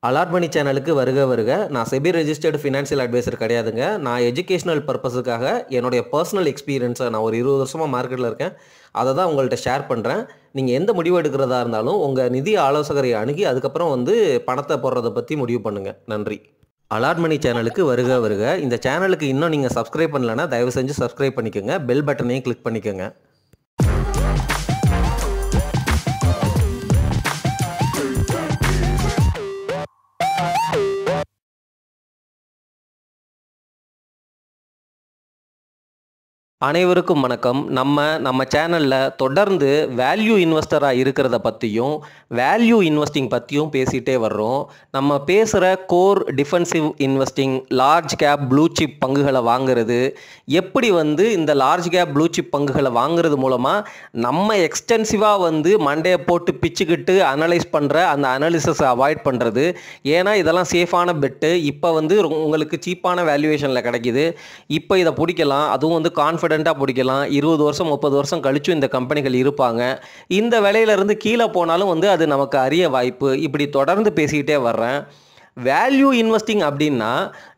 Alert சேனலுக்கு வருக வருக. நான் செபி ரெஜிஸ்டர்டு ஃபினான்ஷியல் அட்வைசர் கிடையாதுங்க. நான் எஜுகேஷனல் பர்பஸுக்காக என்னுடைய பர்சனல் எக்ஸ்பீரியன்ஸை நான் ஒரு 20 வருஷமாக மார்க்கெட்டில் இருக்கேன். அதை தான் உங்கள்கிட்ட ஷேர் பண்ணுறேன். நீங்கள் எந்த முடிவு எடுக்கிறதா இருந்தாலும் உங்கள் நிதி ஆலோசகரை அணுகி அதுக்கப்புறம் பணத்தை போடுறதை பற்றி முடிவு பண்ணுங்கள். நன்றி. அலார்ட் சேனலுக்கு வருக வருக. இந்த சேனலுக்கு இன்னும் நீங்கள் சப்ஸ்கிரைப் பண்ணலைன்னா தயவு செஞ்சு சப்ஸ்கிரைப் பண்ணிக்கோங்க. பெல் பட்டனையும் கிளிக் பண்ணிக்கோங்க. அனைவருக்கும் வணக்கம். நம்ம சேனலில் தொடர்ந்து வேல்யூ இன்வெஸ்டராக இருக்கிறத பற்றியும் வேல்யூ இன்வெஸ்டிங் பற்றியும் பேசிகிட்டே வர்றோம். நம்ம பேசுகிற core defensive investing, large cap blue chip பங்குகளை வாங்குறது, எப்படி இந்த லார்ஜ் கேப் ப்ளூ சிப் பங்குகளை வாங்குறது மூலமாக நம்ம எக்ஸ்டென்சிவாக மண்டையை போட்டு பிச்சுக்கிட்டு அனலைஸ் பண்ணுற அந்த அனாலிசிஸை அவாய்ட் பண்ணுறது. ஏன்னா இதெல்லாம் சேஃபான பெட்டு. இப்போ உங்களுக்கு சீப்பான வேல்யூவேஷனில் கிடைக்கிது. இப்போ இதை பிடிக்கலாம். அதுவும் கான்ஃபிடென்ட்டாக பிடிக்கலாம். 20 வருஷம் 30 வருஷம் கழிச்சும் இந்த கம்பெனிகள் இருப்பாங்க. இந்த விலையிலேருந்து கீழே போனாலும் அது நமக்கு அரிய வாய்ப்பு. இப்படி தொடர்ந்து பேசிக்கிட்டே வர்றேன். வேல்யூ இன்வெஸ்டிங் அப்படின்னா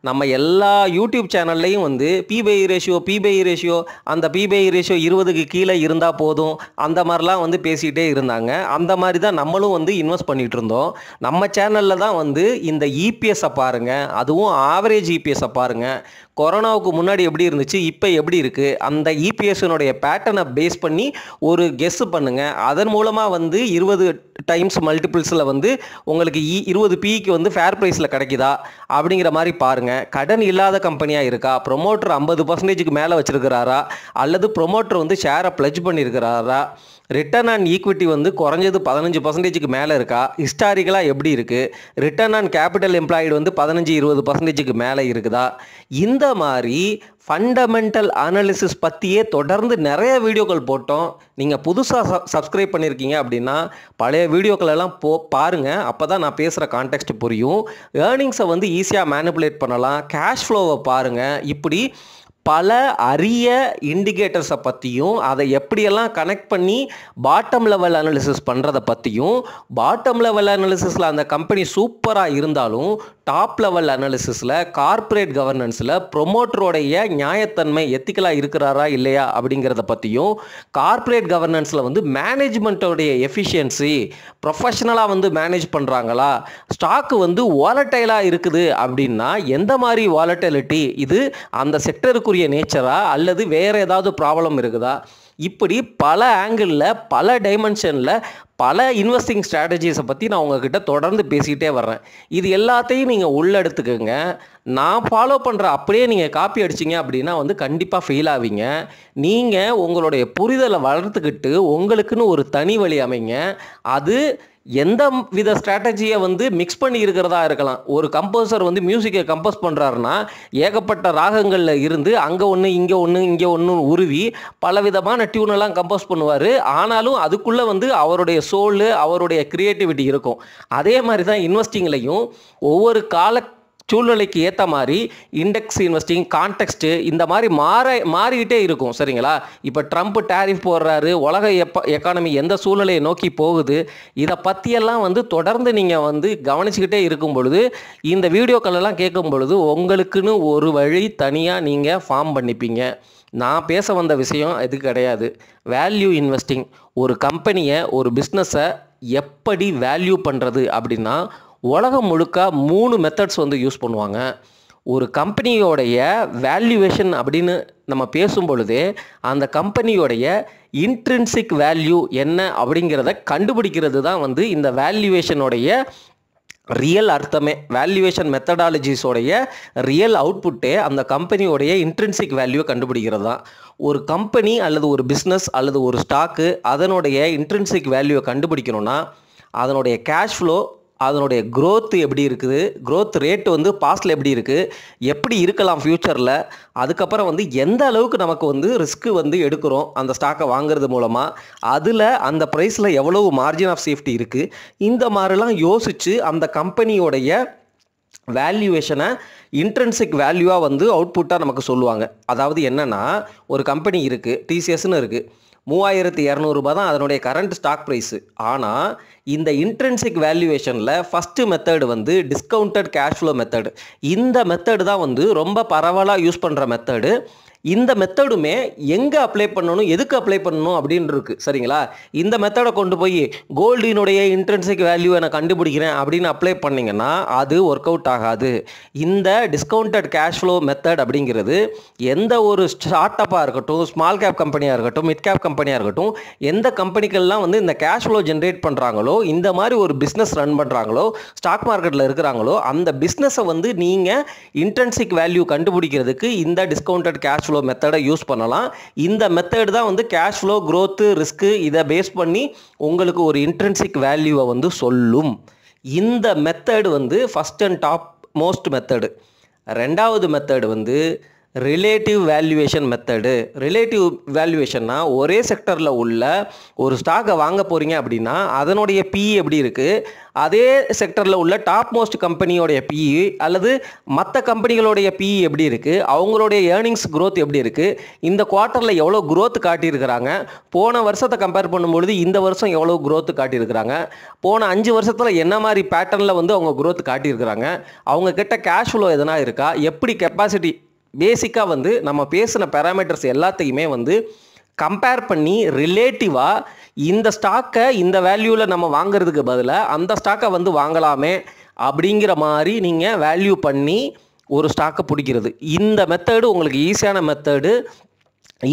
நம்ம எல்லா யூடியூப் சேனல்லையும் பிபை ரேஷியோ அந்த பிபை ரேஷியோ 20க்கு கீழே இருந்தால் போதும் அந்த மாதிரிலாம் பேசிக்கிட்டே இருந்தாங்க. அந்த மாதிரி தான் நம்மளும் இன்வெஸ்ட் பண்ணிகிட்டு இருந்தோம். நம்ம சேனலில் தான் இந்த இபிஎஸ்ஸை பாருங்கள், அதுவும் ஆவரேஜ் இபிஎஸ்ஸை பாருங்கள். கொரோனாவுக்கு முன்னாடி எப்படி இருந்துச்சு, இப்போ எப்படி இருக்குது, அந்த இபிஎஸ்னுடைய பேட்டர்னை பேஸ் பண்ணி ஒரு கெஸ் பண்ணுங்கள். அதன் மூலமாக 20 டைம்ஸ் மல்டிபிள்ஸில் உங்களுக்கு 20 பிக்கு ஃபேர் ப்ரைஸில் கிடைக்குதா அப்படிங்கிற மாதிரி பாருங்கள். கடன் இல்லாத கம்பெனியாக இருக்கா, ப்ரொமோட்டர் 50% மேலே வச்சுருக்கிறாரா, அல்லது ப்ரொமோட்டர் ஷேரை ப்ளட்ஜ் பண்ணியிருக்கிறாரா, ரிட்டர்ன் ஆன் ஈக்விட்டி குறைஞ்சது 15% மேலே இருக்கா, ஹிஸ்டாரிக்கலாக எப்படி இருக்குது, ரிட்டர்ன் ஆன் கேபிட்டல் எம்ப்ளாய்டு 15-20% மேலே இருக்குதா. இந்த மாதிரி ஃபண்டமெண்டல் அனாலிசிஸ் பற்றியே தொடர்ந்து நிறைய வீடியோக்கள் போட்டோம். நீங்கள் புதுசாக சப்ஸ்கிரைப் பண்ணியிருக்கீங்க அப்படின்னா பழைய வீடியோக்களெல்லாம் பாருங்கள். அப்போ தான் நான் பேசுகிற கான்டெக்ஸ்ட் புரியும். ஏர்னிங்ஸை ஈஸியாக மேனிப்புலேட் பண்ணலாம். கேஷ் ஃப்ளோவை பாருங்கள். இப்படி பல அரிய இண்டிகேட்டர்ஸை பற்றியும் அதை எப்படியெல்லாம் கனெக்ட் பண்ணி பாட்டம் லெவல் அனாலிசிஸ் பண்ணுறதை பற்றியும், பாட்டம் லெவல் அனாலிசிஸில் அந்த கம்பெனி சூப்பராக இருந்தாலும் டாப் லெவல் அனாலிசிஸில் கார்ப்பரேட் கவர்னன்ஸில் ப்ரொமோட்டரோடைய நியாயத்தன்மை எத்திக்கலாக இருக்கிறாரா இல்லையா அப்படிங்கிறத பற்றியும், கார்ப்பரேட் கவர்னன்ஸில் மேனேஜ்மெண்ட்டோடைய எஃபிஷியன்சி ப்ரொஃபஷனலாக மேனேஜ் பண்ணுறாங்களா, ஸ்டாக்கு வாலட்டைலாக இருக்குது அப்படின்னா எந்த மாதிரி வாலட்டிலிட்டி, இது அந்த செக்டருக்கு நேச்சரா அல்லது வேற ஏதாவது ப்ராப்ளம் இருக்குதா. இப்படி பல ஆங்கிளில் பல டைமென்ஷனில் பல இன்வெஸ்டிங் ஸ்ட்ராட்டஜிஸை பற்றி நான் உங்ககிட்ட தொடர்ந்து பேசிக்கிட்டே வர்றேன். இது எல்லாத்தையும் நீங்கள் உள்ளெடுத்துக்கோங்க. நான் ஃபாலோ பண்ணுற அப்படியே நீங்கள் காப்பி அடிச்சிங்க அப்படின்னா கண்டிப்பாக ஃபெயில் ஆவீங்க. நீங்கள் உங்களுடைய புரிதலை வளர்த்துக்கிட்டு உங்களுக்குன்னு ஒரு தனி வழி அமைங்க. அது எந்த வித ஸ்ட்ராட்டஜியை மிக்ஸ் பண்ணி இருக்கிறதா இருக்கலாம். ஒரு கம்போசர் மியூசிக்கை கம்போஸ் பண்ணுறாருன்னா ஏகப்பட்ட ராகங்களில் இருந்து அங்கே ஒன்று இங்கே ஒன்று உருவி பலவிதமான டியூனெல்லாம் கம்போஸ் பண்ணுவார். ஆனாலும் அதுக்குள்ளே அவருடைய சோல், அவருடைய க்ரியேட்டிவிட்டி இருக்கும். அதே மாதிரி தான் இன்வெஸ்டிங்லையும் ஒவ்வொரு கால சூழ்நிலைக்கு ஏற்ற மாதிரி இண்டெக்ஸ் இன்வெஸ்டிங், கான்டெக்ஸ்ட்டு இந்த மாதிரி மாறிக்கிட்டே இருக்கும். சரிங்களா? இப்போ ட்ரம்ப் டேரிஃப் போடுறாரு, உலக எக்கானமி எந்த சூழ்நிலையை நோக்கி போகுது, இதை பற்றியெல்லாம் தொடர்ந்து நீங்கள் கவனிச்சுக்கிட்டே இருக்கும் பொழுது, இந்த வீடியோக்களெல்லாம் கேட்கும் பொழுது உங்களுக்குன்னு ஒரு வழி தனியாக நீங்கள் ஃபார்ம் பண்ணிப்பீங்க. நான் பேச வந்த விஷயம் இது கிடையாது. வேல்யூ இன்வெஸ்டிங், ஒரு கம்பெனியை, ஒரு பிஸ்னஸை எப்படி வேல்யூ பண்ணுறது அப்படின்னா உலகம் முழுக்க 3 மெத்தட்ஸ் யூஸ் பண்ணுவாங்க. ஒரு கம்பெனியோடைய வேல்யூவேஷன் அப்படின்னு நம்ம பேசும் பொழுதே அந்த கம்பெனியோடைய இன்ட்ரின்சிக் வேல்யூ என்ன அப்படிங்கிறத கண்டுபிடிக்கிறது தான் இந்த வேல்யூவேஷனுடைய ரியல் அர்த்தமே. வேல்யூவேஷன் மெத்தடாலஜிஸோடைய ரியல் அவுட்புட்டே அந்த கம்பெனியோடைய இன்ட்ரின்சிக் வேல்யூவை கண்டுபிடிக்கிறது தான். ஒரு கம்பெனி அல்லது ஒரு பிஸ்னஸ் அல்லது ஒரு ஸ்டாக்கு அதனுடைய இன்ட்ரின்சிக் வேல்யூவை கண்டுபிடிக்கணும்னா அதனுடைய கேஷ் ஃப்ளோ, அதனுடைய growth எப்படி இருக்குது, growth ரேட் பாஸ்டில் எப்படி இருக்குது, எப்படி இருக்கலாம் ஃப்யூச்சரில், அதுக்கப்புறம் எந்த அளவுக்கு நமக்கு ரிஸ்க்கு எடுக்கிறோம் அந்த ஸ்டாக்கை வாங்குறது மூலமாக, அதில் அந்த ப்ரைஸில் எவ்வளவு மார்ஜின் ஆஃப் சேஃப்டி இருக்குது, இந்த மாதிரிலாம் யோசித்து அந்த கம்பெனியோடைய வேல்யூவேஷனை இன்ட்ரின்சிக் வேல்யூவாக அவுட்புட்டாக நமக்கு சொல்லுவாங்க. அதாவது என்னென்னா, ஒரு கம்பெனி இருக்குது, டிசிஎஸ்ன்னு இருக்குது. ₹3200 தான் அதனுடைய கரண்ட் ஸ்டாக் ப்ரைஸு. ஆனால் இந்த இன்ட்ரின்சிக் வேல்யூவேஷனில் ஃபஸ்ட்டு மெத்தடு வந்து டிஸ்கவுண்டட் கேஷ் ஃப்ளோ மெத்தடு. இந்த மெத்தடு தான் வந்து ரொம்ப பரவலாக யூஸ் பண்ணுற மெத்தடு. இந்த மெத்தடுமே எங்கே அப்ளை பண்ணணும், எதுக்கு அப்ளை பண்ணணும் அப்படின்னு இருக்குது. சரிங்களா? இந்த மெத்தடை கொண்டு போய் கோல்டினுடைய இன்ட்ரின்சிக் வேல்யூவை நான் கண்டுபிடிக்கிறேன் அப்படின்னு அப்ளை பண்ணிங்கன்னா அது ஒர்க் அவுட் ஆகாது. இந்த டிஸ்கவுண்டட் கேஷ் ஃப்ளோ மெத்தட் அப்படிங்கிறது எந்த ஒரு ஸ்டார்ட் அப்பாக இருக்கட்டும், ஸ்மால் கேப் கம்பெனியாக இருக்கட்டும், மிட் கேப் கம்பெனியாக இருக்கட்டும், எந்த கம்பெனிகள்லாம் வந்து இந்த கேஷ் ஃப்ளோ ஜென்ரேட் பண்ணுறாங்களோ, இந்த மாதிரி ஒரு பிஸ்னஸ் ரன் பண்ணுறாங்களோ, ஸ்டாக் மார்க்கெட்டில் இருக்கிறாங்களோ, அந்த பிஸ்னஸை வந்து நீங்கள் இன்ட்ரின்சிக் வேல்யூ கண்டுபிடிக்கிறதுக்கு இந்த டிஸ்கவுண்டட் கேஷ் ஃப்ளோ மெத்தடை யூஸ் பண்ணலாம். இந்த மெத்தட் தான் வந்து கேஷ் ஃப்ளோ, growth, ரிஸ்க் இதை பேஸ் பண்ணி உங்களுக்கு ஒரு இன்ட்ரின்சிக் வேல்யூவை வந்து சொல்லும். இந்த மெத்தட் வந்து first and top most method. ரெண்டாவது மெத்தடு வந்து ரிலேட்டிவ் வேல்யூவேஷன் மெத்தடு. ரிலேட்டிவ் வேல்யூவேஷன்னா ஒரே செக்டரில் உள்ள ஒரு ஸ்டாக்கை வாங்க போகிறீங்க அப்படின்னா அதனுடைய பிஇ எப்படி இருக்குது, அதே செக்டரில் உள்ள டாப் மோஸ்ட் கம்பெனியோடைய பிஇ அல்லது மற்ற கம்பெனிகளுடைய பிஇ எப்படி இருக்குது, அவங்களுடைய ஏர்னிங்ஸ் growth எப்படி இருக்குது, இந்த குவார்ட்டரில் எவ்வளோ growth காட்டியிருக்கிறாங்க, போன வருஷத்தை கம்பேர் பண்ணும்பொழுது இந்த வருஷம் எவ்வளோ growth காட்டியிருக்கிறாங்க, போன 5 வருஷத்தில் என்ன மாதிரி பேட்டர்னில் வந்து அவங்க growth காட்டியிருக்கிறாங்க, அவங்க கிட்ட கேஷ் ஃப்ளோ எதனா இருக்கா, எப்படி கெப்பாசிட்டி, பேசிக்காக வந்து நம்ம பேசின பேராமீட்டர்ஸ் எல்லாத்தையுமே வந்து கம்பேர் பண்ணி ரிலேட்டிவாக இந்த ஸ்டாக்கை இந்த வேல்யூவில் நம்ம வாங்குறதுக்கு பதிலாக அந்த ஸ்டாக்கை வந்து வாங்கலாமே அப்படிங்கிற மாதிரி நீங்கள் வேல்யூ பண்ணி ஒரு ஸ்டாக்கை பிடிக்கிறது. இந்த மெத்தடு உங்களுக்கு ஈஸியான மெத்தடு.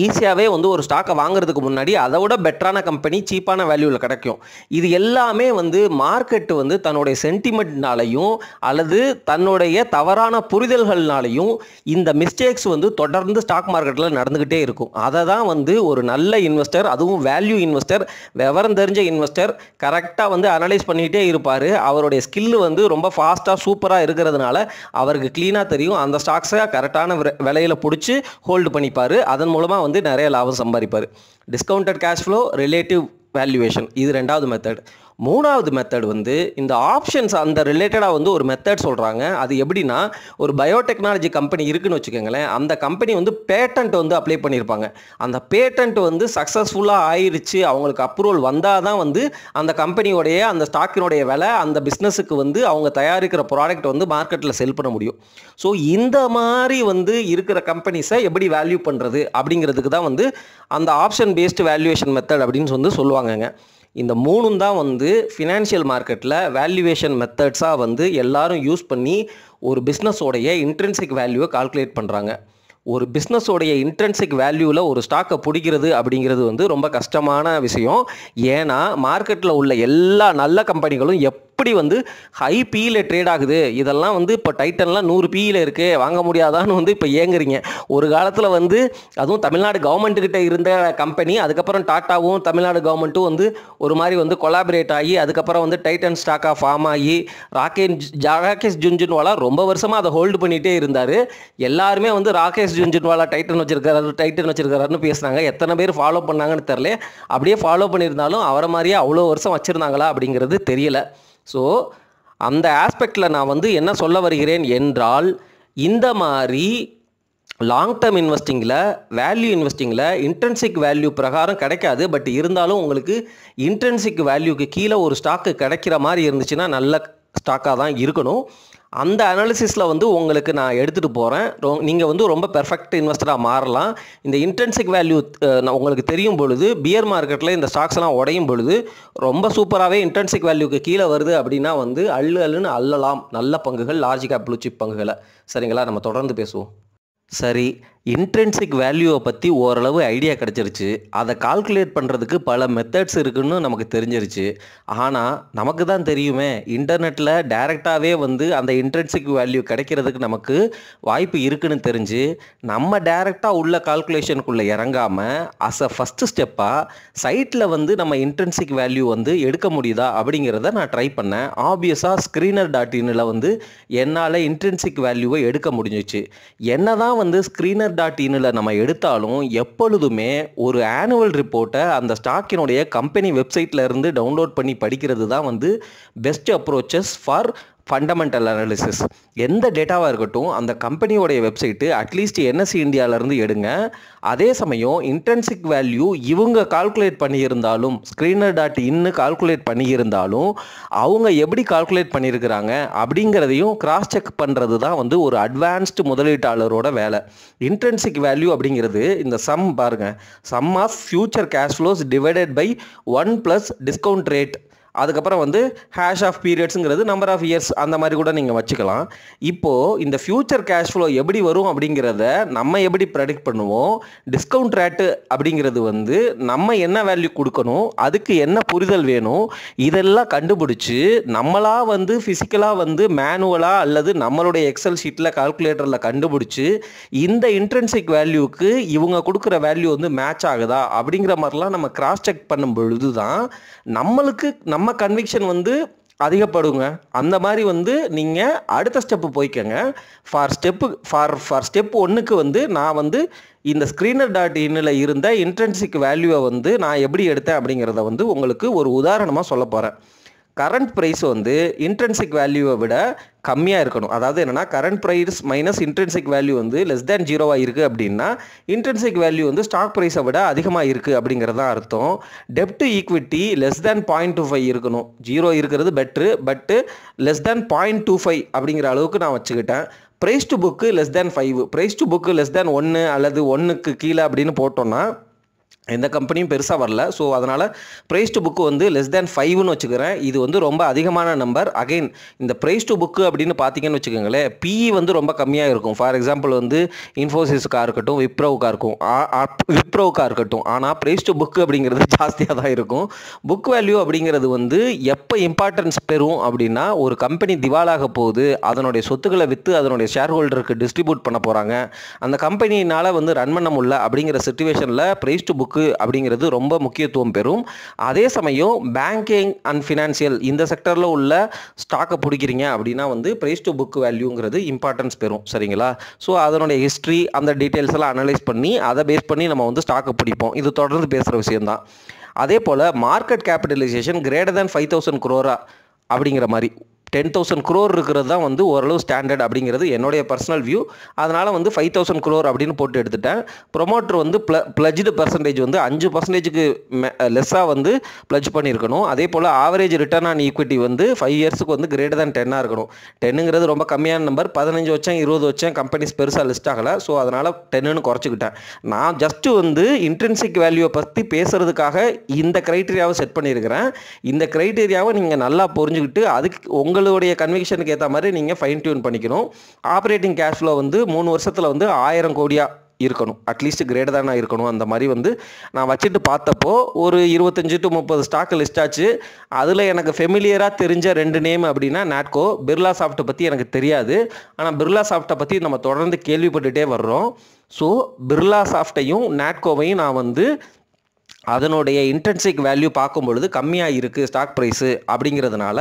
ஈஸியாகவே வந்து ஒரு ஸ்டாக்கை வாங்குறதுக்கு முன்னாடி அதை விட பெட்டரான கம்பெனி சீப்பான வேல்யூவில் கிடைக்கும். இது எல்லாமே வந்து மார்க்கெட்டு வந்து தன்னுடைய சென்டிமெண்ட்னாலையும் அல்லது தன்னுடைய தவறான புரிதல்கள்னாலையும் இந்த மிஸ்டேக்ஸ் வந்து தொடர்ந்து ஸ்டாக் மார்க்கெட்டில் நடந்துக்கிட்டே இருக்கும். அதை தான் வந்து ஒரு நல்ல இன்வெஸ்டர், அதுவும் வேல்யூ இன்வெஸ்டர், விவரம் தெரிஞ்ச இன்வெஸ்டர் கரெக்டாக வந்து அனலைஸ் பண்ணிக்கிட்டே இருப்பார். அவருடைய ஸ்கில்லு வந்து ரொம்ப ஃபாஸ்ட்டாக சூப்பராக இருக்கிறதுனால அவருக்கு க்ளீனாக தெரியும். அந்த ஸ்டாக்ஸை கரெக்டான விலையில் பிடிச்சி ஹோல்டு பண்ணிப்பார். அதன் மூலமாக வந்து நிறைய லாபம் சம்பாதிப்பார். Discounted cash flow, relative valuation, இது ரெண்டாவது மெத்தட். மூணாவது மெத்தட் வந்து இந்த ஆப்ஷன்ஸ் அந்த ரிலேட்டடாக வந்து ஒரு மெத்தட் சொல்கிறாங்க. அது எப்படின்னா, ஒரு பயோடெக்னாலஜி கம்பெனி இருக்குன்னு வச்சுக்கோங்களேன். அந்த கம்பெனி வந்து பேட்டன்ட் வந்து அப்ளை பண்ணியிருப்பாங்க. அந்த பேட்டன்ட் வந்து சக்ஸஸ்ஃபுல்லாக ஆயிடுச்சு, அவங்களுக்கு அப்ரூவல் வந்தால் தான் வந்து அந்த கம்பெனியோடைய அந்த ஸ்டாக்கினுடைய விலை அந்த பிஸ்னஸுக்கு வந்து அவங்க தயாரிக்கிற ப்ராடக்ட் வந்து மார்க்கெட்டில் செல் பண்ண முடியும். ஸோ இந்த மாதிரி வந்து இருக்கிற கம்பெனிஸை எப்படி வேல்யூ பண்ணுறது அப்படிங்கிறதுக்கு தான் வந்து அந்த ஆப்ஷன் பேஸ்டு வேல்யூவேஷன் மெத்தட் அப்படின்னு வந்து சொல்லுவாங்கங்க. இந்த மூணும் தான் வந்து ஃபினான்ஷியல் மார்க்கெட்டில் வேல்யூவேஷன் மெத்தட்ஸாக வந்து எல்லாரும் யூஸ் பண்ணி ஒரு பிஸ்னஸோடைய இன்ட்ரின்சிக் வேல்யூவை கால்குலேட் பண்ணுறாங்க. ஒரு பிஸ்னஸோடைய இன்ட்ரின்சிக் வேல்யூவில் ஒரு ஸ்டாக்கை பிடிக்கிறது அப்படிங்கிறது வந்து ரொம்ப கஷ்டமான விஷயம். ஏன்னா மார்க்கெட்டில் உள்ள எல்லா நல்ல கம்பெனிகளும் எப்படி வந்து ஹை பியில் ட்ரேட் ஆகுது, இதெல்லாம் வந்து இப்போ டைட்டன்லாம் 100 பியில் இருக்குது, வாங்க முடியாதான்னு வந்து இப்போ ஏங்குறீங்க. ஒரு காலத்தில் வந்து அதுவும் தமிழ்நாடு கவர்மெண்ட்டுக்கிட்ட இருந்த கம்பெனி, அதுக்கப்புறம் டாட்டாவும் தமிழ்நாடு கவர்மெண்ட்டும் வந்து ஒரு மாதிரி வந்து கொலாபரேட் ஆகி அதுக்கப்புறம் வந்து டைட்டன் ஸ்டாக்காக ஃபார்ம் ஆகி ராகேஷ் ஜுன்ஜுன்வாலா ரொம்ப வருஷமாக அதை ஹோல்டு பண்ணிகிட்டே இருந்தார். எல்லாருமே வந்து ராகேஷ் ஜுன்ஜுன்வாலா டைட்டன் வச்சிருக்காருன்னு பேசுனாங்க. எத்தனை பேர் ஃபாலோ பண்ணாங்கன்னு தெரில. அப்படியே ஃபாலோ பண்ணியிருந்தாலும் அவரை மாதிரியே அவ்வளோ வருஷம் வச்சுருந்தாங்களா அப்படிங்கிறது தெரியல. ஸோ அந்த ஆஸ்பெக்டில் நான் வந்து என்ன சொல்ல வருகிறேன் என்றால், இந்த மாதிரி லாங் டேர்ம் இன்வெஸ்டிங்கில், வேல்யூ இன்வெஸ்டிங்கில் இன்ட்ரின்சிக் வேல்யூ பிரகாரம் கிடைக்காது. பட் இருந்தாலும் உங்களுக்கு இன்ட்ரின்சிக் வேல்யூக்கு கீழே ஒரு ஸ்டாக்கு கிடைக்கிற மாதிரி இருந்துச்சுன்னா நல்ல ஸ்டாக்காக தான் இருக்கணும். அந்த அனாலிசிஸில் வந்து உங்களுக்கு நான் எடுத்துகிட்டு போகிறேன். நீங்கள் வந்து ரொம்ப பெர்ஃபெக்ட் இன்வெஸ்டராக மாறலாம். இந்த இன்ட்ரின்சிக் வேல்யூ உங்களுக்கு தெரியும் பொழுது, பியர் மார்க்கெட்டில் இந்த ஸ்டாக்ஸ்லாம் உடையும் பொழுது ரொம்ப சூப்பராகவே இன்ட்ரின்சிக் வேல்யூக்கு கீழே வருது அப்படின்னா வந்து அள்ளுன்னு அள்ளலாம் நல்ல பங்குகள், லார்ஜ் கேப் ப்ளூ சிப் பங்குகளை. சரிங்களா? நம்ம தொடர்ந்து பேசுவோம். சரி, இன்ட்ரின்சிக் வேல்யூவை பற்றி ஓரளவு ஐடியா கிடச்சிருச்சு. அதை கால்குலேட் பண்ணுறதுக்கு பல மெத்தட்ஸ் இருக்குன்னு நமக்கு தெரிஞ்சிருச்சு. ஆனால் நமக்கு தான் தெரியுமே, இன்டர்நெட்டில் டைரெக்டாகவே வந்து அந்த இன்ட்ரின்சிக் வேல்யூ கிடைக்கிறதுக்கு நமக்கு வாய்ப்பு இருக்குன்னு தெரிஞ்சு நம்ம டைரெக்டாக உள்ள கால்குலேஷனுக்குள்ளே இறங்காமல் அஸ் அ ஃபஸ்ட்டு ஸ்டெப்பாக சைட்டில் வந்து நம்ம இன்ட்ரின்சிக் வேல்யூ வந்து எடுக்க முடியுதா அப்படிங்கிறத நான் ட்ரை பண்ணேன். ஆப்வியஸாக screener.inல வந்து என்னால் இன்ட்ரின்சிக் வேல்யூவை எடுக்க முடிஞ்சிச்சு. என்ன தான் வந்து screener.inல நம்ம எடுத்தாலும் எப்பொழுதுமே ஒரு ஆனுவல் ரிப்போர்ட்டை அந்த ஸ்டாக்கினுடைய கம்பெனி வெப்சைட்டில் இருந்து டவுன்லோட் பண்ணி படிக்கிறது தான் வந்து best approaches for fundamental analysis. எந்த டேட்டாவாக இருக்கட்டும் அந்த கம்பெனியோடைய வெப்சைட்டு அட்லீஸ்ட் என்எஸ்சி இந்தியாவிலேருந்து எடுங்க. அதே சமயம் இன்ட்ரென்சிக் வேல்யூ இவங்க கால்குலேட் பண்ணியிருந்தாலும், ஸ்க்ரீனர் டாட் இன்னு கால்குலேட் பண்ணியிருந்தாலும் அவங்க எப்படி கால்குலேட் பண்ணியிருக்கிறாங்க அப்படிங்கிறதையும் கிராஸ் செக் பண்ணுறது தான் வந்து ஒரு அட்வான்ஸ்டு முதலீட்டாளரோட வேலை. இன்ட்ரென்சிக் வேல்யூ அப்படிங்கிறது இந்த சம் பாருங்கள், sum of future cash flows divided by 1 + discount rate, அதுக்கப்புறம் வந்து ஹேஷ் ஆஃப் பீரியட்ஸுங்கிறது நம்பர் ஆஃப் இயர்ஸ், அந்த மாதிரி கூட நீங்கள் வச்சுக்கலாம். இப்போது இந்த ஃபியூச்சர் கேஷ் ஃப்ளோ எப்படி வரும் அப்படிங்கிறத நம்ம எப்படி ப்ரெடிக்ட் பண்ணுவோம், டிஸ்கவுண்ட் ரேட்டு அப்படிங்கிறது வந்து நம்ம என்ன வேல்யூ கொடுக்கணும், அதுக்கு என்ன புரிதல் வேணும், இதெல்லாம் கண்டுபிடிச்சி நம்மளாக வந்து ஃபிசிக்கலாக வந்து மேனுவலாக அல்லது நம்மளுடைய எக்ஸல் ஷீட்டில் கால்குலேட்டரில் கண்டுபிடிச்சி இந்த இன்ட்ரென்சிக் வேல்யூக்கு இவங்க கொடுக்குற வேல்யூ வந்து மேட்ச் ஆகுதா அப்படிங்கிற மாதிரிலாம் நம்ம கிராஸ் செக் பண்ணும் பொழுது தான் நம்மளுக்கு நம்ம கன்விக்ஷன் வந்து அதிகப்படுங்க. அந்த மாதிரி வந்து நீங்கள் அடுத்த ஸ்டெப்பு போய்க்கங்க. ஃபார் ஸ்டெப் 1க்கு வந்து நான் வந்து இந்த ஸ்க்ரீனர் டாட் இன்னில் இருந்த இன்ட்ரென்சிக் வேல்யூவை வந்து நான் எப்படி எடுத்தேன் அப்படிங்கிறத வந்து உங்களுக்கு ஒரு உதாரணமாக சொல்ல போகிறேன். கரண்ட் ப்ரைஸ் வந்து இன்ட்ரென்சிக் வேல்யூவை விட கம்மியாக இருக்கணும். அதாவது என்னென்னா current price minus intrinsic value வந்து லெஸ் தேன் 0 இருக்குது அப்படின்னா இன்ட்ரென்சிக் வேல்யூ வந்து ஸ்டாக் ப்ரைஸை விட அதிகமாக இருக்குது அப்படிங்கிறது தான் அர்த்தம். டெப்ட் டு ஈக்விட்டி லெஸ் தேன் 0.25 இருக்கணும். 0 இருக்கிறது பெட்ரு, பட்டு லெஸ் தேன் 0.25 அப்படிங்கிற அளவுக்கு நான் வச்சுக்கிட்டேன். Price to book less than 5, price to book less than 1 அல்லது 1க்கு கீழே அப்படின்னு போட்டோன்னா எந்த கம்பெனியும் பெருசாக வரல. ஸோ அதனால் ப்ரைஸ் டு புக்கு வந்து லெஸ் தேன் 5ன்னு வச்சுக்கிறேன். இது வந்து ரொம்ப அதிகமான நம்பர். அகைன் இந்த ப்ரைஸ் டு புக்கு அப்படின்னு பார்த்தீங்கன்னு வச்சுக்கோங்களேன், பிஇ வந்து ரொம்ப கம்மியாக இருக்கும். ஃபார் எக்ஸாம்பிள் வந்து இன்ஃபோசிஸ்க்காக இருக்கட்டும், விப்ரோவுக்காக இருக்கட்டும். ஆனால் ப்ரைஸ் டு புக்கு அப்படிங்கிறது ஜாஸ்தியாக தான் இருக்கும். புக் வேல்யூ அப்படிங்கிறது வந்து எப்போ இம்பார்ட்டன்ஸ் பெறும் அப்படின்னா, ஒரு கம்பெனி திவாலாக போகுது, அதனுடைய சொத்துக்களை விற்று அதனுடைய ஷேர் ஹோல்டருக்கு டிஸ்ட்ரிபியூட் பண்ண போகிறாங்க, அந்த கம்பெனினால் வந்து ரன் பண்ண முடியல அப்படிங்கிற சிச்சுவேஷனில் ப்ரைஸ் டு புக் அப்படிங்கிறது ரொம்ப முக்கியத்துவம் பெறும். அதே சமயம் பேங்கிங் அண்ட் ஃபினான்சியல் இந்த செக்டரில் உள்ள ஸ்டாக்கை பிடிக்கிறீங்க அப்படின்னா வந்து ப்ரைஸ் டு புக் வேல்யூங்கிறது இம்பார்ட்டன்ஸ் பெறும். சரிங்களா? ஸோ அதனுடைய ஹிஸ்ட்ரி அந்த டீட்டெயில்ஸ் எல்லாம் அனலைஸ் பண்ணி அதை பேஸ் பண்ணி நம்ம வந்து ஸ்டாக்கை பிடிப்போம். இது தொடர்ந்து பேசுகிற விஷயம்தான். அதே போல் market capitalisation greater than 5,000 crore அப்படிங்கிற மாதிரி 10,000 crore இருக்கிறது தான் வந்து ஓரளவு ஸ்டாண்டர்ட் அப்படிங்கிறது என்னுடைய பர்சனல் வியூ. அதனால் வந்து 5,000 crore அப்படின்னு போட்டு எடுத்துட்டேன். ப்ரொமோட்டர் வந்து ப்ளஜ்டு பர்சன்டேஜ் வந்து 5%க்கு லெஸ்ஸாக வந்து ப்ளஜ் பண்ணியிருக்கணும். அதே போல் ஆவரேஜ் ரிட்டர்ன் ஆன் ஈக்விட்டி வந்து 5 இயர்ஸுக்கு வந்து கிரேட்டர் தேன் 10 இருக்கணும். 10ங்கிறது ரொம்ப கம்மியான நம்பர். 15 வச்சேன், 20 வச்சேன், கம்பெனிஸ் பெருசாக லிஸ்ட் ஆகலை. ஸோ அதனால் 10ன்னு குறைச்சிக்கிட்டேன். நான் ஜஸ்ட்டு வந்து இன்ட்ரென்சிக் வேல்யூவை பற்றி பேசுகிறதுக்காக இந்த க்ரைட்டீரியாவை செட் பண்ணியிருக்கிறேன். இந்த க்ரைட்டீரியாவை நீங்கள் நல்லா புரிஞ்சுக்கிட்டு அதுக்கு உங்களுடைய கன்விக்ஷனுக்கு ஏற்ற மாதிரி நீங்கள் ஃபைன் டியூன் பண்ணிக்கணும். ஆப்ரேட்டிங் கேஷ் ஃப்ளோ வந்து 3 வருஷத்தில் வந்து 1000 கோடியாக இருக்கணும், அட்லீஸ்ட் கிரேட்டர் தானே இருக்கணும். அந்த மாதிரி வந்து நான் வச்சுட்டு பார்த்தப்போ ஒரு 25 to 30 ஸ்டாக் லிஸ்ட் ஆச்சு. அதில் எனக்கு ஃபெமிலியராக தெரிஞ்ச 2 நேம் அப்படின்னா நாட்கோ, பிர்லா சாஃப்ட்டை பற்றி எனக்கு தெரியாது. ஆனால் பிர்லா சாஃப்ட்டை பற்றி நம்ம தொடர்ந்து கேள்விப்பட்டுகிட்டே வர்றோம். ஸோ பிர்லா சாஃப்ட்டையும் நாட்கோவையும் நான் வந்து அதனுடைய இன்ட்ரென்சிக் வேல்யூ பார்க்கும் பொழுது கம்மியாக இருக்குது ஸ்டாக் ப்ரைஸு அப்படிங்கிறதுனால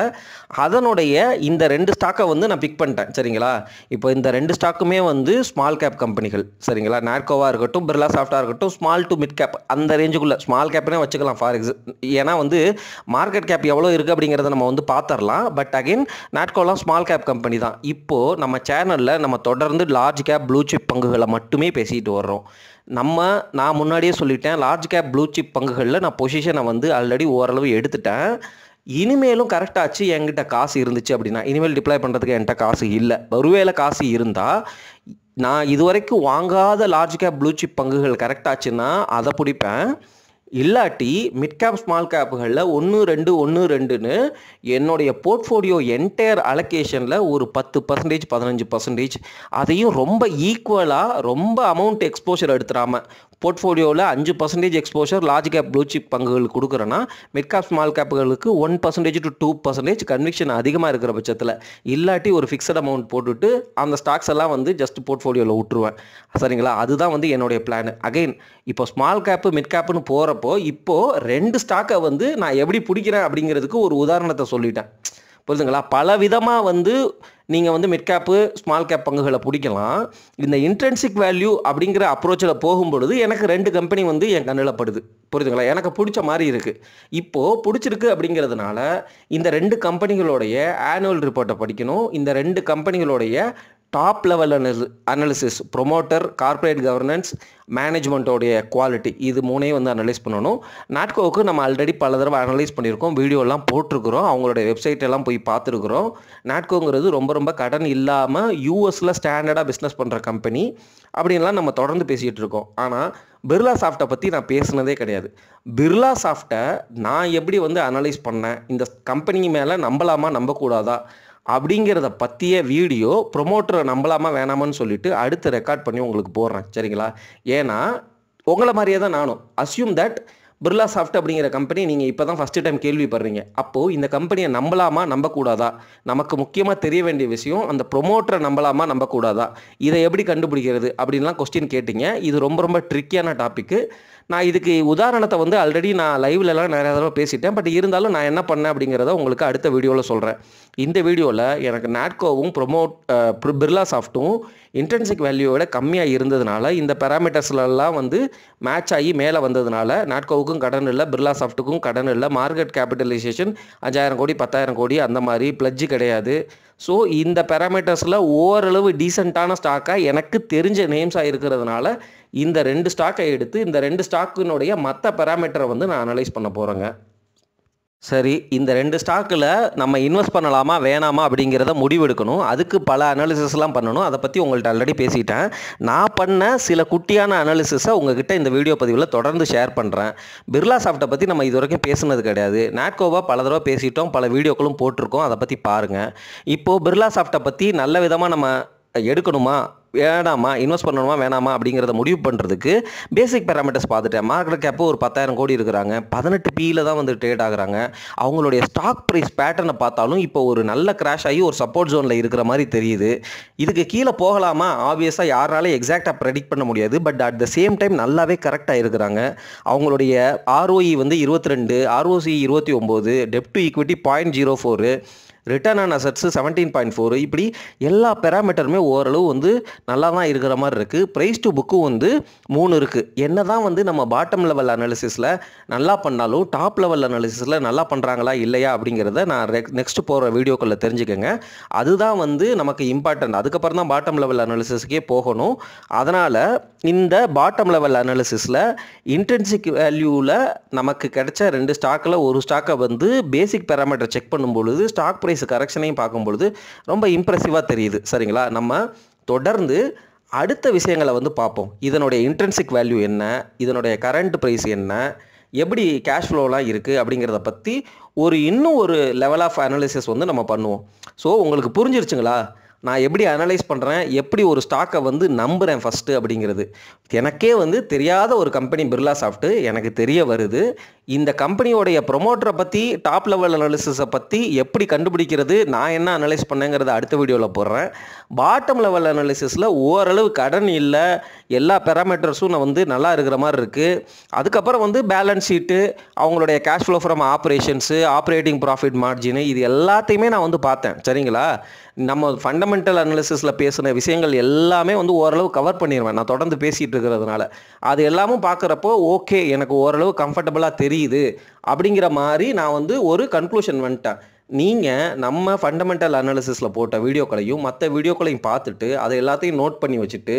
அதனுடைய இந்த 2 ஸ்டாக்கை வந்து நான் பிக் பண்ணிட்டேன். சரிங்களா? இப்போ இந்த 2 ஸ்டாக்குமே வந்து ஸ்மால் கேப் கம்பெனிகள். சரிங்களா? நாட்கோவாக இருக்கட்டும், பிர்லா சாஃப்டாக இருக்கட்டும், ஸ்மால் டு மிட் கேப் அந்த ரேஞ்சுக்குள்ளே ஸ்மால் கேப்னே வச்சுக்கலாம். ஏன்னா வந்து மார்க்கெட் கேப் எவ்வளோ இருக்குது அப்படிங்கிறத நம்ம வந்து பார்த்துடலாம். பட் அகைன் நாட்கோலாம் ஸ்மால் கேப் கம்பெனி தான். இப்போது நம்ம சேனலில் நம்ம தொடர்ந்து லார்ஜ் கேப் ப்ளூ சிப் பங்குகளை மட்டுமே பேசிட்டு வர்றோம். நான் முன்னாடியே சொல்லிட்டேன், லார்ஜ் கேப் ப்ளூ சிப் பங்குகளில் நான் பொசிஷனை வந்து ஆல்ரெடி ஓரளவு எடுத்துட்டேன். இனிமேலும் கரெக்டாச்சு என்கிட்ட காசு இருந்துச்சு அப்படின்னா, இனிமேல் டிப்ளாய் பண்ணுறதுக்கு என்கிட்ட காசு இல்லை. ஒருவேளை காசு இருந்தால் நான் இதுவரைக்கும் வாங்காத லார்ஜ் கேப் ப்ளூ சிப் பங்குகள் கரெக்டாச்சுன்னா அதை பிடிப்பேன். இல்லாட்டி மிட் கேப் ஸ்மால் கேப்புகளில் 1-2-1-2ன்னு என்னுடைய போர்ட்ஃபோலியோ என்டையர் அலோகேஷனில் ஒரு 10%, 15%, அதையும் ரொம்ப ஈக்குவலாக ரொம்ப அமௌண்ட் எக்ஸ்போஷர் எடுத்துடாமல் போர்ட்ஃபோலியோவில் 5% exposure large cap blue chip பங்குகளுக்கு கொடுக்குறேன்னா மிட் கேப் ஸ்மால் கேப்புகளுக்கு 1% to 2% கன்விக்ஷன் அதிகமாக இருக்கிற பட்சத்தில், இல்லாட்டி ஒரு ஃபிக்ஸட் அமௌண்ட் போட்டுவிட்டு அந்த ஸ்டாக்ஸ் எல்லாம் வந்து ஜஸ்ட் போர்ட்ஃபோலியோவில் விட்டுருவேன். சரிங்களா? அதுதான் வந்து என்னுடைய பிளான். அகைன் இப்போ ஸ்மால் கேப்பு மிட் கேப்புன்னு போகிறப்போ இப்போது 2 ஸ்டாக்கை வந்து நான் எப்படி பிடிக்கிறேன் அப்படிங்கிறதுக்கு ஒரு உதாரணத்தை சொல்லிட்டேன். புரியுதுங்களா? பல விதமாக வந்து நீங்கள் வந்து மிட் கேப்பு ஸ்மால் கேப் பங்குகளை பிடிக்கலாம். இந்த இன்ட்ரின்சிக் வேல்யூ அப்படிங்கிற அப்ரோச்சில் போகும்பொழுது எனக்கு 2 கம்பெனி வந்து என் கண்ணில் படுது. புரியுதுங்களா? எனக்கு பிடிச்ச மாதிரி இருக்குது. இப்போது பிடிச்சிருக்கு அப்படிங்கிறதுனால இந்த 2 கம்பெனிகளுடைய ஆனுவல் ரிப்போர்ட்டை படிக்கணும். இந்த 2 கம்பெனிகளுடைய top level analysis, promoter, corporate governance, மேனேஜ்மெண்ட்டோடைய குவாலிட்டி, இது 3ஐயும் வந்து அனலைஸ் பண்ணணும். நாட்கோவுக்கு நம்ம ஆல்ரெடி பல தடவை அனலைஸ் பண்ணியிருக்கோம், வீடியோலாம் போட்டிருக்கிறோம், அவங்களுடைய வெப்சைட் எல்லாம் போய் பார்த்துருக்குறோம். நாட்கோங்கிறது ரொம்ப ரொம்ப கடன் இல்லாமல் யூஎஸில் ஸ்டாண்டர்டாக பிஸ்னஸ் பண்ணுற கம்பெனி அப்படின்லாம் நம்ம தொடர்ந்து பேசிகிட்டு இருக்கோம். ஆனால் பிர்லா சாஃப்ட்டை பற்றி நான் பேசுனதே கிடையாது. பிர்லா சாஃப்ட்டை நான் எப்படி வந்து அனலைஸ் பண்ணேன், இந்த கம்பெனி மேலே நம்பலாமா நம்பக்கூடாதா அப்படிங்கிறத பற்றிய வீடியோ ப்ரொமோட்டரை நம்பலாமா வேணாமான்னு சொல்லிட்டு அடுத்து ரெக்கார்ட் பண்ணி உங்களுக்கு போடுறேன். சரிங்களா? ஏன்னா உங்களை மாதிரியே தான் நானும் அஸ்யூம் தட் பிர்லா சாஃப்ட் அப்படிங்கிற கம்பெனி நீங்கள் இப்போ தான் ஃபஸ்ட்டு டைம் கேள்விப்படுறீங்க. அப்போது இந்த கம்பெனியை நம்பலாமா நம்பக்கூடாதா, நமக்கு முக்கியமாக தெரிய வேண்டிய விஷயம் அந்த ப்ரொமோட்டரை நம்பலாமா நம்பக்கூடாதா, இதை எப்படி கண்டுபிடிக்கிறது அப்படின்லாம் கொஸ்டின் கேட்டிங்க. இது ரொம்ப ரொம்ப ட்ரிக்கியான டாப்பிக்கு. நான் இதுக்கு உதாரணத்தை வந்து ஆல்ரெடி நான் லைவ்லலாம் நிறையா தடவை பேசிட்டேன். பட் இருந்தாலும் நான் என்ன பண்ணேன் அப்படிங்கிறத உங்களுக்கு அடுத்த வீடியோவில் சொல்கிறேன். இந்த வீடியோவில் எனக்கு நாட்கோவும் பிர்லா சாஃப்ட்டும் இன்ட்ரின்சிக் வேல்யூவோட கம்மியாக இருந்ததுனால இந்த பேராமீட்டர்ஸ்லாம் வந்து மேட்ச் ஆகி மேலே வந்ததுனால நாட்கோவுக்கும் கடன் இல்லை, பிர்லா சாஃப்ட்டுக்கும் கடன் இல்லை, மார்க்கெட் கேபிட்டலைசேஷன் 5000 கோடி 10,000 கோடி அந்த மாதிரி பிளட்ஜு கிடையாது. ஸோ இந்த பேராமீட்டர்ஸில் ஓரளவு டீசெண்டான ஸ்டாக்காக எனக்கு தெரிஞ்ச நேம்ஸாக இருக்கிறதுனால இந்த 2 ஸ்டாக்கை எடுத்து இந்த 2 ஸ்டாக்கினுடைய மற்ற பேராமீட்டரை வந்து நான் அனலைஸ் பண்ண போகிறேங்க. சரி, இந்த 2 ஸ்டாக்கில் நம்ம இன்வெஸ்ட் பண்ணலாமா வேணாமா அப்படிங்கிறத முடிவெடுக்கணும். அதுக்கு பல அனாலிசிஸ்லாம் பண்ணணும். அதை பற்றி உங்கள்கிட்ட ஆல்ரெடி பேசிட்டேன். நான் பண்ண சில குட்டியான அனாலிசிஸை உங்ககிட்ட இந்த வீடியோ பதிவில் தொடர்ந்து ஷேர் பண்ணுறேன். பிர்லா சாஃப்ட்டை பற்றி நம்ம இது வரைக்கும் பேசுனது கிடையாது. நாட்கோவா பல தடவை பேசிட்டோம், பல வீடியோக்களும் போட்டிருக்கோம். அதை பற்றி பாருங்கள். இப்போது பிர்லா சாஃப்ட்டை பற்றி நல்ல விதமாக நம்ம எடுக்கணுமா வேணாமா, இன்வெஸ்ட் பண்ணணுமா வேணாமா அப்படிங்கிறத முடிவு பண்ணுறதுக்கு பேசிக் பேராமீட்டர்ஸ் பார்த்துட்டேன். மார்க்கெட் கேப்பு ஒரு 10,000 கோடி இருக்கிறாங்க, 18 பியில் தான் வந்து ட்ரேட் ஆகுறாங்க. அவங்களுடைய ஸ்டாக் ப்ரைஸ் பேட்டர்னை பார்த்தாலும் இப்போ ஒரு நல்ல கிராஷ் ஆகி ஒரு சப்போர்ட் ஜோனில் இருக்கிற மாதிரி தெரியுது. இதுக்கு கீழே போகலாமா, ஆப்வியஸாக யாராலும் எக்ஸாக்டாக ப்ரெடிக்ட் பண்ண முடியாது. But at the same time நல்லாவே கரெக்டாக இருக்கிறாங்க. அவங்களுடைய ROE வந்து 22, ROC 29, dept to equity 0.04, return on assets 17.4, இப்படி எல்லா பேராமீட்டருமே ஓரளவு வந்து நல்லா தான் இருக்கிற மாதிரி இருக்குது. ப்ரைஸ் டு புக்கும் வந்து 3 இருக்குது. என்ன தான் வந்து நம்ம பாட்டம் லெவல் அனாலிசிஸில் நல்லா பண்ணாலும் டாப் லெவல் அனாலிசிஸில் நல்லா பண்ணுறாங்களா இல்லையா அப்படிங்கிறத நான் நெக்ஸ்ட் போகிற வீடியோக்களில் தெரிஞ்சுக்கங்க. அதுதான் வந்து நமக்கு இம்பார்ட்டன்ட். அதுக்கப்புறம் தான் பாட்டம் லெவல் அனாலிசிஸ்க்கே போகணும். அதனால் இந்த பாட்டம் லெவல் அனாலிசிஸில் இன்ட்ரின்சிக் வேல்யூவில் நமக்கு கிடைச்ச 2 ஸ்டாக்கில் ஒரு ஸ்டாக்கை வந்து பேசிக் பேராமீட்டர் செக் பண்ணும்பொழுது ஸ்டாக் ப்ரைஸ் கரெக்ஷனையும் பார்க்கும்பொழுது ரொம்ப இம்ப்ரெசிவாக தெரியுது. சரிங்களா? நம்ம தொடர்ந்து அடுத்த விஷயங்களை வந்து பார்ப்போம். இதனுடைய இன்ட்ரின்சிக் வேல்யூ என்ன, இதனுடைய கரண்ட் ப்ரைஸ் என்ன, எப்படி கேஷ் ஃப்ளோலாம் இருக்குது அப்படிங்கிறத பற்றி இன்னும் ஒரு லெவல் ஆஃப் அனாலிசிஸ் வந்து நம்ம பண்ணுவோம். ஸோ உங்களுக்கு புரிஞ்சிருச்சுங்களா நான் எப்படி அனலைஸ் பண்ணுறேன், எப்படி ஒரு ஸ்டாக்கை வந்து நம்புகிறேன் ஃபஸ்ட்டு அப்படிங்கிறது. எனக்கே வந்து தெரியாத ஒரு கம்பெனி பிர்லா சாஃப்ட்டு எனக்கு தெரிய வருது. இந்த கம்பெனியோடைய ப்ரொமோட்டரை பற்றி, டாப் லெவல் அனாலிசிஸை பற்றி எப்படி கண்டுபிடிக்கிறது, நான் என்ன அனலைஸ் பண்ணேங்கிறத அடுத்த வீடியோவில் போடுறேன். பாட்டம் லெவல் அனாலிசிஸில் ஓரளவு கடன் இல்லை, எல்லா பேராமீட்டர்ஸும் நான் வந்து நல்லா இருக்கிற மாதிரி இருக்குது. அதுக்கப்புறம் வந்து பேலன்ஸ் ஷீட்டு, அவங்களுடைய cash flow from operations, operating profit margin, இது எல்லாத்தையுமே நான் வந்து பார்த்தேன். சரிங்களா? நம்ம ஃபண்டமெண்டல் அனாலிசிஸில் பேசின விஷயங்கள் எல்லாமே வந்து ஓரளவு கவர் பண்ணிடுவேன் நான் தொடர்ந்து பேசிகிட்டு இருக்கிறதுனால. அது எல்லாமும் பார்க்குறப்போ ஓகே எனக்கு ஓரளவு கம்ஃபர்டபுளாக தெரியுது அப்படிங்கிற மாதிரி நான் வந்து ஒரு கன்க்ளூஷன் வந்துட்டேன். நீங்கள் நம்ம ஃபண்டமெண்டல் அனாலிசிஸில் போட்ட வீடியோக்களையும் மற்ற வீடியோக்களையும் பார்த்துட்டு அதை எல்லாத்தையும் நோட் பண்ணி வச்சுட்டு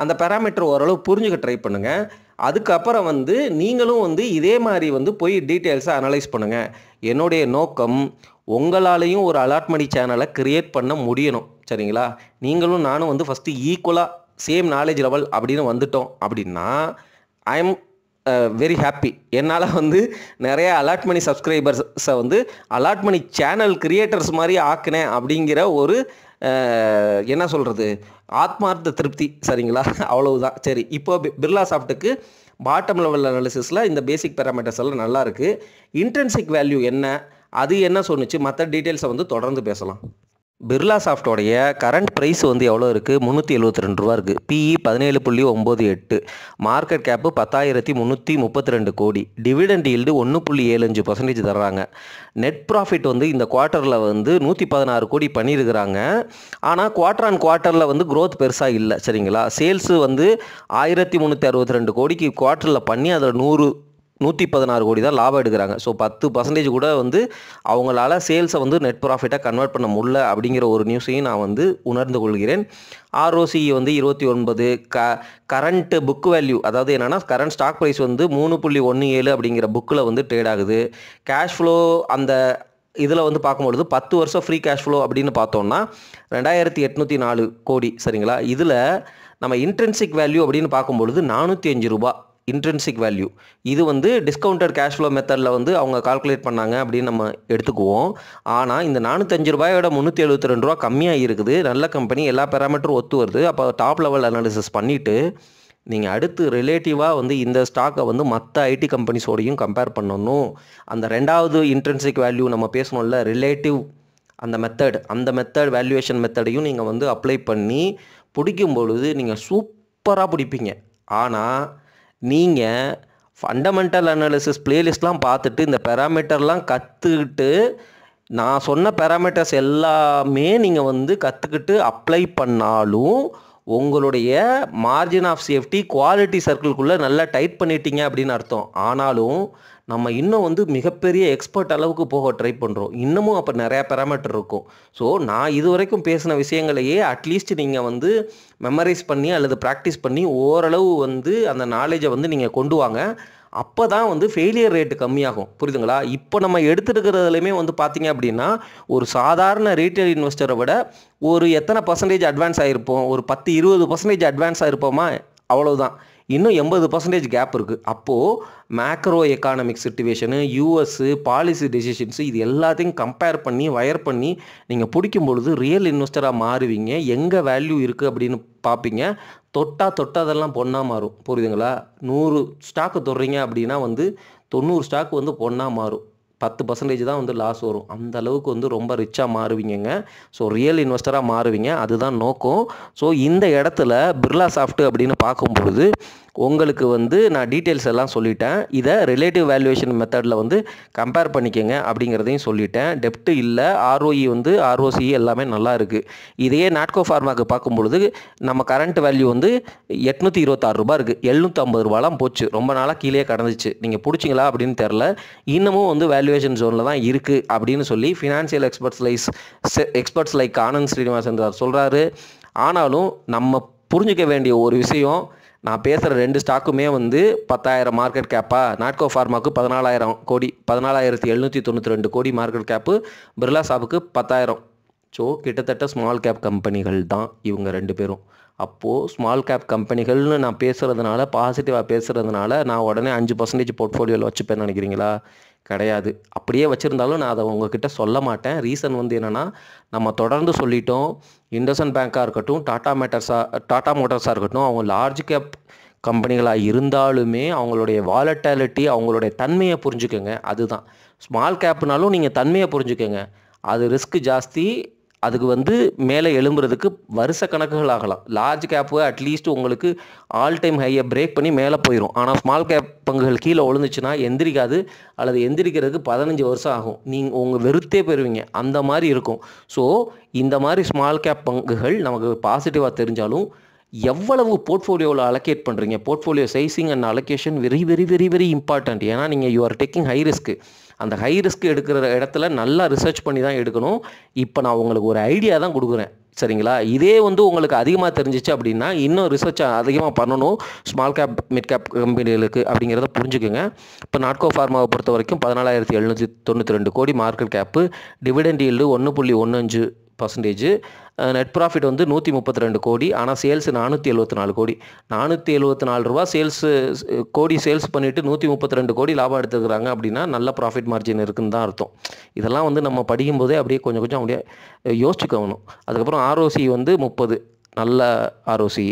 அந்த பேராமீட்டர் ஓரளவு புரிஞ்சுக்க ட்ரை பண்ணுங்கள். அதுக்கப்புறம் வந்து நீங்களும் வந்து இதே மாதிரி வந்து போய் டீட்டெயில்ஸாக அனலைஸ் பண்ணுங்கள். என்னுடைய நோக்கம் உங்களாலேயும் ஒரு அலாட் மணி சேனலை கிரியேட் பண்ண முடியணும். சரிங்களா? நீங்களும் நானும் வந்து ஃபஸ்ட்டு ஈக்குவலாக சேம் நாலேஜ் லெவல் அப்படின்னு வந்துட்டோம் அப்படின்னா ஐ எம் வெரி ஹாப்பி. என்னால் வந்து நிறைய அலாட் மணி சப்ஸ்கிரைபர்ஸை வந்து அலாட் மணி சேனல் கிரியேட்டர்ஸ் மாதிரி ஆக்கினேன் அப்படிங்கிற ஒரு என்ன சொல்கிறது ஆத்மார்த்த திருப்தி. சரிங்களா? அவ்வளவுதான். சரி, இப்போ பிர்லா சாஃப்ட்டுக்கு பாட்டம் லெவல் அனாலிசிஸில் இந்த பேசிக் பேராமீட்டர்ஸ் எல்லாம் நல்லா இருக்குது. இன்ட்ரின்சிக் வேல்யூ என்ன, அது என்ன சொன்னிச்சு, மற்ற டீட்டெயில்ஸை வந்து தொடர்ந்து பேசலாம். பிர்லா சாஃப்டோடைய கரண்ட் ப்ரைஸ் வந்து எவ்வளோ இருக்குது? ரூ. 372 இருக்குது. பிஇ 17.98, மார்க்கெட் கேப்பு 10,332 கோடி, டிவிடெண்ட் ஈல்டு 1.75% தர்றாங்க. நெட் ப்ராஃபிட் வந்து இந்த குவார்ட்டரில் வந்து 116 கோடி பண்ணியிருக்கிறாங்க. ஆனால் குவார்ட்டர் ஆன் குவார்ட்டரில் வந்து க்ரோத் பெருசாக இல்லை, சரிங்களா? சேல்ஸு வந்து 1362 கோடிக்கு குவார்ட்டரில் பண்ணி அதில் 116 கோடி தான் லாபம் எடுக்கிறாங்க. ஸோ 10% கூட வந்து அவங்களால சேல்ஸை வந்து நெட் ப்ராஃபிட்டாக கன்வெர்ட் பண்ண முடியல அப்படிங்கிற ஒரு நியூஸையும் நான் வந்து உணர்ந்து கொள்கிறேன். ஆர்ஓசி வந்து 29, கரண்ட் புக் வேல்யூ, அதாவது என்னென்னா கரண்ட் ஸ்டாக் ப்ரைஸ் வந்து 3.17 அப்படிங்கிற புக்கில் வந்து ட்ரேட் ஆகுது. கேஷ் ஃப்ளோ அந்த இதில் வந்து பார்க்கும்பொழுது 10 வருஷம் ஃப்ரீ கேஷ் ஃப்ளோ அப்படின்னு பார்த்தோம்னா 2804 கோடி, சரிங்களா? இதில் நம்ம இன்ட்ரென்சிக் வேல்யூ அப்படின்னு பார்க்கும்பொழுது 405 ரூபா இன்ட்ரென்சிக் வேல்யூ. இது வந்து டிஸ்கவுண்டட் கேஷ் ஃப்ளோ மெத்தடில் வந்து அவங்க கால்குலேட் பண்ணாங்க அப்படின்னு நம்ம எடுத்துக்குவோம். ஆனால் இந்த 405 ரூபாயோட 372 ரூபா கம்மியாக இருக்குது. நல்ல கம்பெனி, எல்லா பேராமீட்டரும் ஒத்து வருது. அப்போ டாப் லெவல் அனாலிசிஸ் பண்ணிவிட்டு நீங்கள் அடுத்து ரிலேட்டிவாக வந்து இந்த ஸ்டாக்கை வந்து மற்ற ஐடி கம்பெனிஸோடையும் கம்பேர் பண்ணணும். அந்த ரெண்டாவது இன்ட்ரென்சிக் வேல்யூ நம்ம பேசணும்ல, ரிலேட்டிவ் அந்த மெத்தட் வேல்யூவேஷன் மெத்தடையும் நீங்கள் வந்து அப்ளை பண்ணி பிடிக்கும் பொழுது நீங்கள் சூப்பராக பிடிப்பீங்க. ஆனால் நீங்கள் ஃபண்டமெண்டல் அனாலிசிஸ் பிளேலிஸ்ட்லாம் பார்த்துட்டு இந்த பேராமீட்டர்லாம் கற்றுக்கிட்டு நான் சொன்ன பேராமீட்டர்ஸ் எல்லாமே நீங்கள் வந்து கற்றுக்கிட்டு அப்ளை பண்ணாலும் உங்களுடைய மார்ஜின் ஆஃப் சேஃப்டி குவாலிட்டி சர்க்கிள்குள்ளே நல்லா டைட் பண்ணிட்டீங்க அப்படின்னு அர்த்தம். ஆனாலும் நம்ம இன்னும் வந்து மிகப்பெரிய எக்ஸ்பர்ட் அளவுக்கு போக ட்ரை பண்ணுறோம். இன்னமும் அப்போ நிறையா பேராமீட்டர் இருக்கும். ஸோ நான் இது வரைக்கும் பேசின விஷயங்களையே அட்லீஸ்ட் நீங்கள் வந்து மெமரைஸ் பண்ணி அல்லது ப்ராக்டிஸ் பண்ணி ஓரளவு வந்து அந்த நாலேஜை வந்து நீங்கள் கொண்டு வாங்க. அப்போ தான் வந்து ஃபெயிலியர் ரேட்டு கம்மியாகும், புரியுதுங்களா? இப்போ நம்ம எடுத்துருக்கிறதுலையுமே வந்து பார்த்திங்க அப்படின்னா ஒரு சாதாரண ரீட்டைல் இன்வெஸ்டரை விட ஒரு எத்தனை பர்சன்டேஜ் அட்வான்ஸ் ஆகிருப்போம்? ஒரு 10-20% அட்வான்ஸ் ஆகிருப்போமா? அவ்வளவுதான். இன்னும் 80% கேப் இருக்குது. அப்போது macro economic situation, US, policy டெசிஷன்ஸு, இது எல்லாத்தையும் கம்பேர் பண்ணி வயர் பண்ணி நீங்கள் பிடிக்கும் பொழுது ரியல் இன்வெஸ்டராக மாறுவீங்க. எங்கே வேல்யூ இருக்குது அப்படின்னு பார்ப்பீங்க. தொட்டதெல்லாம் பொண்ணாக மாறும், புரியுதுங்களா? 100 ஸ்டாக்கு தொடுறீங்க அப்படின்னா வந்து 90 ஸ்டாக் வந்து பொண்ணாக மாறும். 10% தான் வந்து லாஸ் வரும். அந்த அளவுக்கு வந்து ரொம்ப ரிச்சாக மாறுவீங்க. ஸோ ரியல் இன்வெஸ்டராக மாறுவீங்க, அதுதான் நோக்கம். ஸோ இந்த இடத்துல பிர்லா சாஃப்ட் அப்படின்னு பார்க்கும்பொழுது உங்களுக்கு வந்து நான் டீட்டெயில்ஸ் எல்லாம் சொல்லிட்டேன். இதை ரிலேட்டிவ் வேல்யூவேஷன் மெத்தடில் வந்து கம்பேர் பண்ணிக்கங்க அப்படிங்கிறதையும் சொல்லிட்டேன். டெப்ட் இல்லை, ஆர்ஓஇ வந்து ஆர்ஓசி எல்லாமே நல்லா இருக்குது. இதையே நாட்கோ ஃபார்மாக்கு பார்க்கும்பொழுது நம்ம கரண்ட் வேல்யூ வந்து 826 ரூபா இருக்குது. 750 ரூபாலாம் போச்சு, ரொம்ப நாளாக கீழே கடந்துச்சு. நீங்கள் பிடிச்சிங்களா அப்படின்னு தெரில. இன்னமும் வந்து வேல்யூவேஷன் ஜோனில் தான் இருக்குது அப்படின்னு சொல்லி financial experts like Anand Srinivasan சொல்கிறாரு. ஆனாலும் நம்ம புரிஞ்சிக்க வேண்டிய ஒரு விஷயம், நான் பேசுகிற 2 ஸ்டாக்குமே வந்து 10,000 மார்க்கெட் கேப்பா? நாட்கோ ஃபார்மாவுக்கு 14,000 கோடி, 14,792 கோடி மார்க்கெட் கேப்பு, பிர்லா சாஃப்ட்டுக்கு 10,000. ஸோ கிட்டத்தட்ட ஸ்மால் கேப் கம்பெனிகள் தான் இவங்க 2 பேரும். அப்போது ஸ்மால் கேப் கம்பெனிகள்னு நான் பேசுகிறதுனால, பாசிட்டிவாக பேசுகிறதுனால நான் உடனே 5% போர்ட்ஃபோலியோவில் வச்சுப்பேன்னு நினைக்கிறீங்களா? கிடையாது. அப்படியே வச்சுருந்தாலும் நான் அதை உங்ககிட்ட சொல்ல மாட்டேன். ரீசன் வந்து என்னென்னா, நம்ம தொடர்ந்து சொல்லிட்டோம், இண்டஸ்இண்ட் பேங்காக இருக்கட்டும், டாடா மோட்டார்ஸாக இருக்கட்டும், அவங்க லார்ஜ் கேப் கம்பெனிகளாக இருந்தாலுமே அவங்களுடைய வாலட்டாலிட்டி, அவங்களுடைய தன்மையை புரிஞ்சுக்கோங்க. அதுதான். ஸ்மால் கேப்னாலும் நீங்கள் தன்மையை புரிஞ்சுக்கோங்க. அது ரிஸ்க் ஜாஸ்தி, அதுக்கு வந்து மேலே எழும்புறதுக்கு வருஷ கணக்குகள் ஆகலாம். லார்ஜ் கேப்பு அட்லீஸ்ட் உங்களுக்கு ஆல் டைம் ஹையை பிரேக் பண்ணி மேலே போயிடும். ஆனால் ஸ்மால் கேப் பங்குகள் கீழே விழுந்துச்சுன்னா எந்திரிக்காது, அல்லது எந்திரிக்கிறதுக்கு 15 வருஷம் ஆகும். நீங்கள் உங்கள் வெறுத்தே போயிடுவீங்க, அந்த மாதிரி இருக்கும். ஸோ இந்த மாதிரி ஸ்மால் கேப் பங்குகள் நமக்கு பாசிட்டிவாக தெரிஞ்சாலும் எவ்வளவு போர்ட்ஃபோலியோவில் அலோகேட் பண்ணுறீங்க, portfolio sizing and allocation very very very very important. ஏன்னா நீங்கள் you are taking high risk. அந்த ஹை ரிஸ்க் எடுக்கிற இடத்துல நல்லா ரிசர்ச் பண்ணி தான் எடுக்கணும். இப்போ நான் உங்களுக்கு ஒரு ஐடியா தான் கொடுக்குறேன், சரிங்களா? இதே வந்து உங்களுக்கு அதிகமாக தெரிஞ்சிச்சு அப்படின்னா இன்னும் ரிசர்ச் அதிகமாக பண்ணணும் ஸ்மால் கேப் மிட் கேப் கம்பெனிகளுக்கு அப்படிங்கிறத புரிஞ்சுக்கோங்க. இப்போ நாட்கோ ஃபார்மாவை பொறுத்த வரைக்கும் 14,792 கோடி market gap, dividend yield 1.15%, net profit வந்து 132 கோடி. ஆனால் சேல்ஸ் 474 கோடி. 474 ரூபா சேல்ஸ் பண்ணிவிட்டு 132 கோடி லாபம் எடுத்துக்கிறாங்க அப்படின்னா நல்ல ப்ராஃபிட் மார்ஜின் இருக்குன்னு தான் அர்த்தம். இதெல்லாம் வந்து நம்ம படிக்கும்போதே அப்படியே கொஞ்சம் அப்படியே யோசிச்சுக்கணும். அதுக்கப்புறம் ஆர்ஓசி வந்து 30, நல்ல ஆர்ஓசி.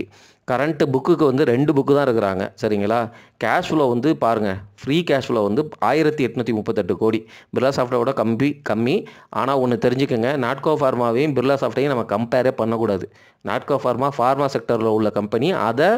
கரண்ட் புக்குக்கு வந்து 2 புக்கு தான் இருக்கிறாங்க. சரிங்களா? கேஷ் ஃப்ளோ வந்து பாருங்கள், ஃப்ரீ கேஷ் ஃப்ளோ வந்து 1838 கோடி. பிர்லா சாஃப்ட்டோட கம்மி. ஆனால் ஒன்று தெரிஞ்சுக்கங்க, நாட்கோ ஃபார்மாவையும் பிர்லா சாஃப்ட்டையும் நம்ம கம்பேரே பண்ணக்கூடாது. நாட்கோ ஃபார்மா செக்டரில் உள்ள கம்பெனி. அதை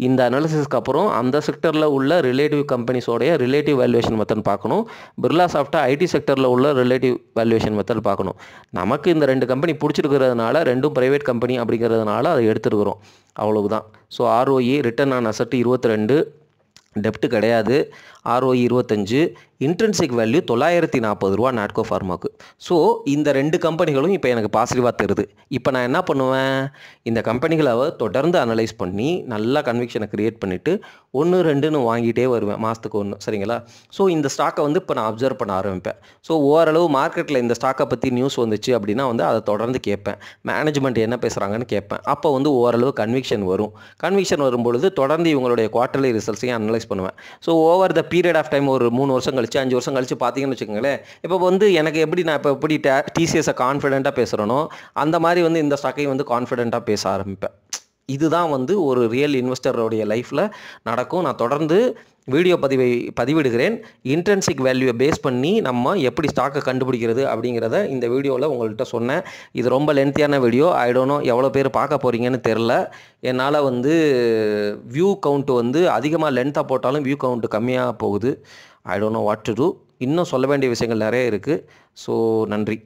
இந்த அனாலிசிஸ்க்கு அப்புறம் அந்த செக்டரில் உள்ள ரிலேட்டிவ் கம்பெனிஸோடைய ரிலேட்டிவ் வேல்யூவேஷன் மெத்தட் பார்க்கணும். பிர்லா சாஃப்ட்டை ஐடி செக்டரில் உள்ள ரிலேட்டிவ் வேல்யூவேஷன் மெத்தட் பார்க்கணும். நமக்கு இந்த 2 கம்பெனி பிடிச்சிருக்கிறதுனால, 2ம் ப்ரைவேட் கம்பெனி அப்படிங்கிறதுனால அதை எடுத்துருக்குறோம். அவ்வளவுதான். So ROE return on asset 22, டெப்ட் கிடையாது. ROE 25, இன்ட்ரின்சிக் வேல்யூ ₹940 நாட்கோ ஃபார்மாவுக்கு. ஸோ இந்த 2 கம்பெனிகளும் இப்போ எனக்கு பாசிட்டிவாக தருது. இப்போ நான் என்ன பண்ணுவேன், இந்த கம்பெனிகளை தொடர்ந்து அனலைஸ் பண்ணி நல்லா கன்விக்ஷனை க்ரியேட் பண்ணிவிட்டு 1, 2ன்னு வாங்கிட்டே வருவேன், மாதத்துக்கு 1. சரிங்களா? ஸோ இந்த ஸ்டாக்கை வந்து இப்போ நான் அப்சர்வ் பண்ண ஆரம்பிப்பேன். ஸோ ஓரளவு மார்க்கெட்டில் இந்த ஸ்டாக்கை பற்றி நியூஸ் வந்துச்சு அப்படின்னா வந்து அதை தொடர்ந்து கேட்பேன். மேனேஜ்மெண்ட் என்ன பேசுகிறாங்கன்னு கேட்பேன். அப்போ வந்து ஓரளவு கன்விக்ஷன் வரும். கன்விக்ஷன் வரும்பொழுது தொடர்ந்து இவங்களுடைய குவார்ட்டர்லி ரிசல்ட்ஸையும் அனலைஸ் பண்ணுவேன். So over the period of time ஒரு 3 வருஷம் கழிச்சு 5 வருஷம் கழிச்சு பார்த்தீங்கன்னு வச்சுக்கோங்களேன், இப்போ வந்து எனக்கு எப்படி நான் இப்போ எப்படி TCSஐ கான்ஃபிடென்ட்டாக பேசுகிறேனோ அந்த மாதிரி வந்து இந்த ஸ்டாக்கையும் வந்து கான்ஃபிடென்ட்டாக பேச ஆரம்பிப்பேன். இதுதான் வந்து ஒரு ரியல் இன்வெஸ்டருடைய லைஃப்பில் நடக்கும். நான் தொடர்ந்து வீடியோ பதிவிடுகிறேன். இன்ட்ரின்சிக் வேல்யூவை பேஸ் பண்ணி நம்ம எப்படி ஸ்டாக்கை கண்டுபிடிக்கிறது அப்படிங்கிறத இந்த வீடியோவில் உங்கள்கிட்ட சொன்னேன். இது ரொம்ப லென்த்தியான வீடியோ. ஐ டோன்ட் நோ எவ்வளோ பேர் பார்க்க போகிறீங்கன்னு தெரில. என்னால் வந்து வியூ கவுண்ட் வந்து அதிகமாக லென்த்தாக போட்டாலும் வியூ கவுண்ட் கம்மியாக போகுது. I don't know what to do. இன்னும் சொல்ல வேண்டிய விஷயங்கள் நிறைய இருக்குது. ஸோ நன்றி.